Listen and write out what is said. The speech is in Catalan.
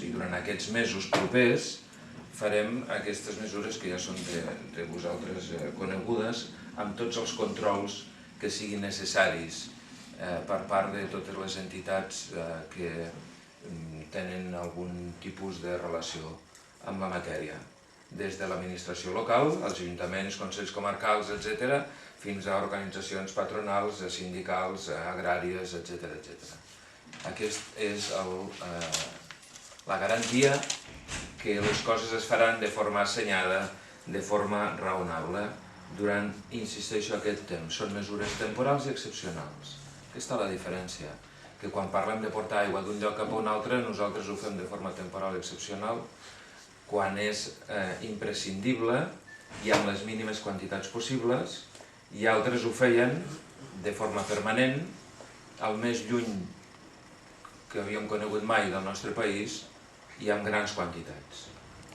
sigui, durant aquests mesos propers farem aquestes mesures que ja són de vosaltres conegudes, amb tots els controls que siguin necessaris per part de totes les entitats que tenen algun tipus de relació amb la matèria, des de l'administració local, els ajuntaments, consells comarcals, etc., fins a organitzacions patronals, sindicals, agràries, etc. Aquesta és la garantia que les coses es faran de forma assenyada, de forma raonable, durant, insisteixo, aquest temps. Són mesures temporals i excepcionals. Aquesta és la diferència, que quan parlem de portar aigua d'un lloc cap a un altre, nosaltres ho fem de forma temporal i excepcional, quan és imprescindible i amb les mínimes quantitats possibles, i altres ho feien de forma permanent, al més lluny que havíem conegut mai del nostre país i amb grans quantitats.